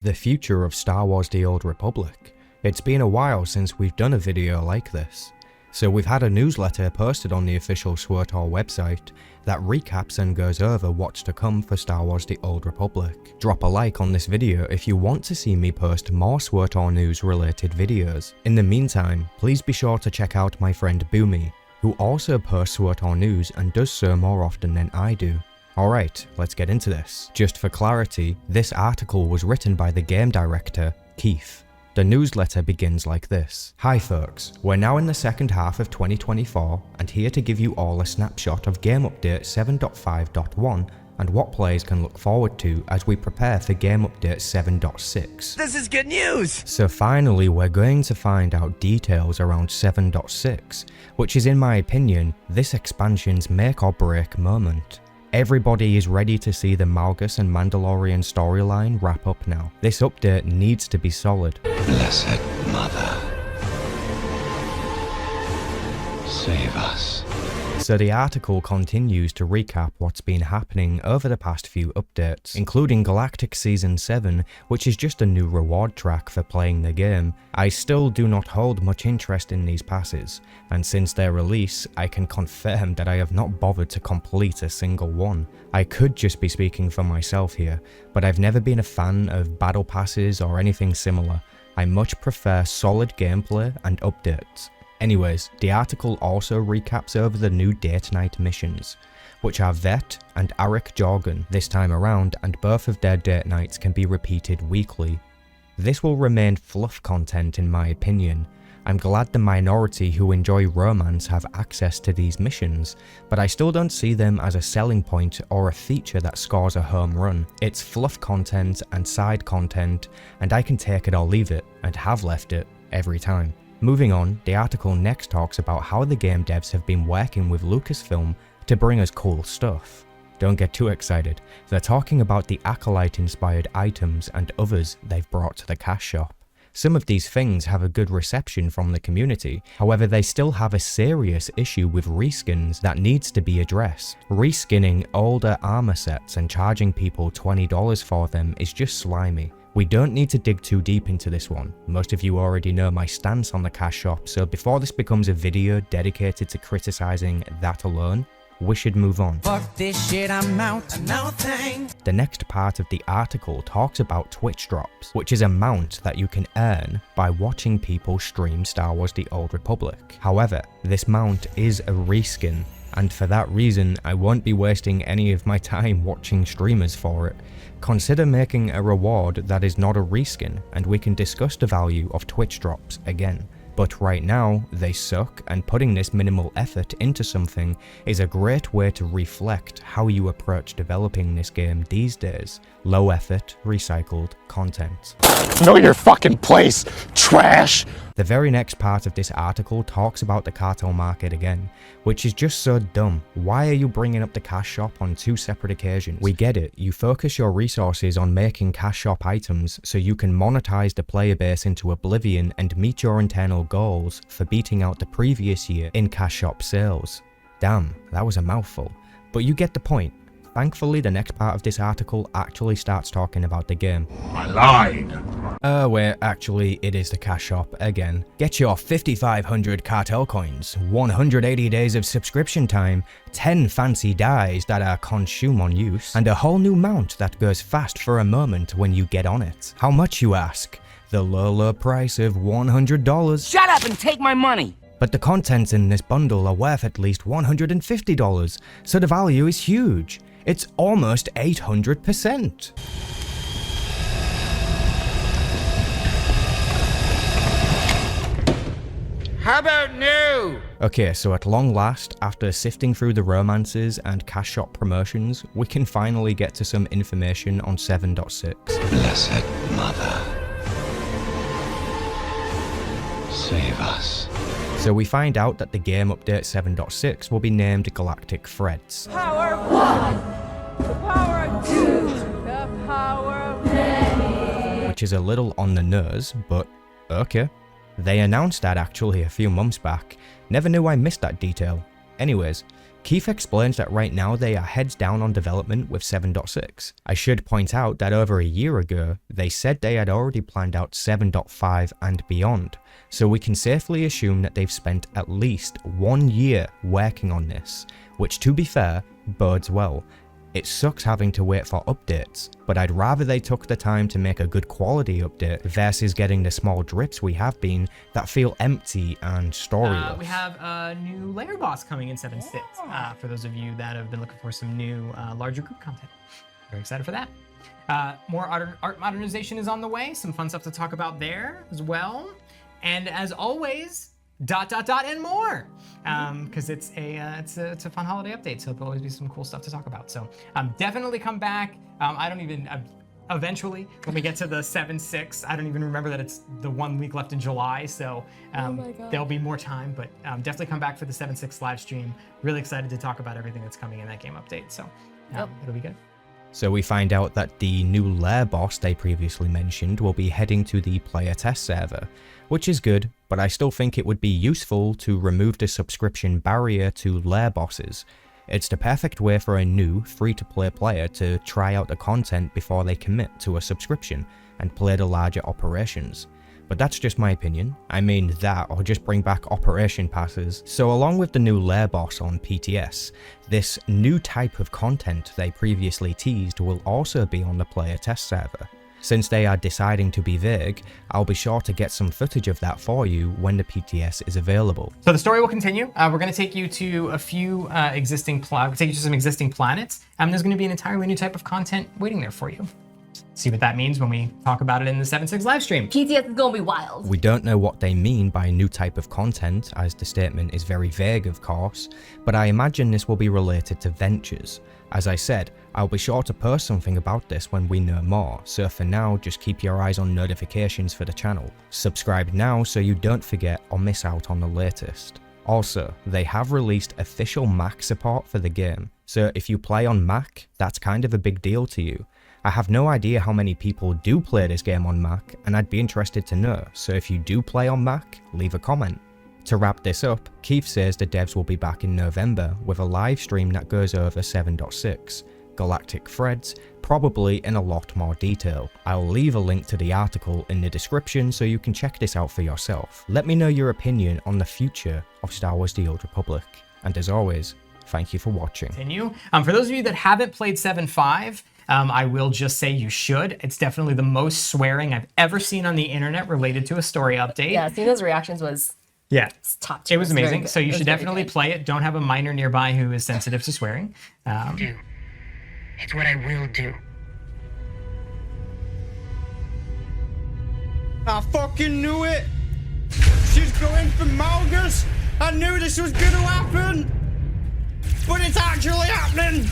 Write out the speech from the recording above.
The future of Star Wars: The Old Republic. It's been a while since we've done a video like this, so we've had a newsletter posted on the official SWTOR website that recaps and goes over what's to come for Star Wars: The Old Republic. Drop a like on this video if you want to see me post more SWTOR news related videos. In the meantime, please be sure to check out my friend Boomy, who also posts SWTOR news and does so more often than I do. Alright, let's get into this. Just for clarity, this article was written by the game director, Keith. The newsletter begins like this. Hi folks, we're now in the second half of 2024 and here to give you all a snapshot of Game Update 7.5.1 and what players can look forward to as we prepare for Game Update 7.6. This is good news! So finally we're going to find out details around 7.6, which is in my opinion, this expansion's make or break moment. Everybody is ready to see the Malgus and Mandalorian storyline wrap up now. This update needs to be solid. Blessed Mother, save us. So the article continues to recap what's been happening over the past few updates, including Galactic Season 7, which is just a new reward track for playing the game. I still do not hold much interest in these passes, and since their release, I can confirm that I have not bothered to complete a single one. I could just be speaking for myself here, but I've never been a fan of battle passes or anything similar. I much prefer solid gameplay and updates. Anyways, the article also recaps over the new Date-Night missions, which are Vet and Arik Jorgen this time around, and both of their date nights can be repeated weekly. This will remain fluff content in my opinion. I'm glad the minority who enjoy romance have access to these missions, but I still don't see them as a selling point or a feature that scores a home run. It's fluff content and side content, and I can take it or leave it, and have left it every time. Moving on, the article next talks about how the game devs have been working with Lucasfilm to bring us cool stuff. Don't get too excited, they're talking about the Acolyte-inspired items and others they've brought to the cash shop. Some of these things have a good reception from the community, however they still have a serious issue with reskins that needs to be addressed. Reskinning older armor sets and charging people $20 for them is just slimy. We don't need to dig too deep into this one, most of you already know my stance on the cash shop, so before this becomes a video dedicated to criticizing that alone, we should move on. Fuck this shit, I'm out. No thanks. The next part of the article talks about Twitch drops, which is a mount that you can earn by watching people stream Star Wars: The Old Republic. However, this mount is a reskin, and for that reason I won't be wasting any of my time watching streamers for it. Consider making a reward that is not a reskin, and we can discuss the value of Twitch drops again. But right now, they suck, and putting this minimal effort into something is a great way to reflect how you approach developing this game these days. Low effort, recycled content. Know your fucking place, trash! The very next part of this article talks about the cartel market again, which is just so dumb. Why are you bringing up the cash shop on two separate occasions? We get it, you focus your resources on making cash shop items so you can monetize the player base into oblivion and meet your internal goals for beating out the previous year in cash shop sales. Damn, that was a mouthful. But you get the point. Thankfully, the next part of this article actually starts talking about the game. I lied! Wait, actually, it is the cash shop again. Get your 5,500 cartel coins, 180 days of subscription time, 10 fancy dyes that are consume on use, and a whole new mount that goes fast for a moment when you get on it. How much, you ask? The low price of $100. Shut up and take my money! But the contents in this bundle are worth at least $150, so the value is huge. It's almost 800%. How about new? Okay, so at long last, after sifting through the romances and cash shop promotions, we can finally get to some information on 7.6. Blessed Mother, save us. So we find out that the game update 7.6 will be named Galactic Threads. Power of one, the power of two, the power of many. Which is a little on the nose, but okay. They announced that actually a few months back. Never knew I missed that detail. Anyways, Keith explains that right now they are heads down on development with 7.6. I should point out that over a year ago, they said they had already planned out 7.5 and beyond, so we can safely assume that they've spent at least 1 year working on this, which to be fair, bodes well. It sucks having to wait for updates, but I'd rather they took the time to make a good quality update versus getting the small drips we have been that feel empty and storyless. We have a new layer boss coming in 7.6, for those of you that have been looking for some new larger group content. Very excited for that. More art modernization is on the way, some fun stuff to talk about there as well. And as always, ... and more, because it's a fun holiday update, so there'll always be some cool stuff to talk about. So definitely come back. Eventually when we get to the 7.6, I don't even remember that it's the 1 week left in July, so there'll be more time, but definitely come back for the 7.6 live stream. Really excited to talk about everything that's coming in that game update, so it'll be good. So we find out that the new lair boss they previously mentioned will be heading to the player test server, which is good, but I still think it would be useful to remove the subscription barrier to lair bosses. It's the perfect way for a new, free-to-play player to try out the content before they commit to a subscription and play the larger operations. But that's just my opinion. I mean that, or just bring back operation passes. So along with the new lair boss on PTS, this new type of content they previously teased will also be on the player test server. Since they are deciding to be vague, I'll be sure to get some footage of that for you when the PTS is available. So the story will continue. We're going to take you to a few some existing planets, and there's going to be an entirely new type of content waiting there for you. See what that means when we talk about it in the 7.6 live stream. PTS is gonna be wild. We don't know what they mean by new type of content, as the statement is very vague of course, but I imagine this will be related to ventures. As I said, I'll be sure to post something about this when we know more, so for now just keep your eyes on notifications for the channel. Subscribe now so you don't forget or miss out on the latest. Also, they have released official Mac support for the game, so if you play on Mac, that's kind of a big deal to you. I have no idea how many people do play this game on Mac, and I'd be interested to know, so if you do play on Mac, leave a comment. To wrap this up, Keith says the devs will be back in November with a live stream that goes over 7.6, galactic threads, probably in a lot more detail. I'll leave a link to the article in the description so you can check this out for yourself. Let me know your opinion on the future of Star Wars: The Old Republic, and as always, thank you for watching. Continue. For those of you that haven't played 7.5, I will just say you should. It's definitely the most swearing I've ever seen on the internet related to a story update. Yeah, seeing those reactions was top tier. It was amazing. So you should definitely play it. Don't have a minor nearby who is sensitive to swearing. It's what I will do. I fucking knew it! She's going for Malgus! I knew this was gonna happen! But it's actually happening!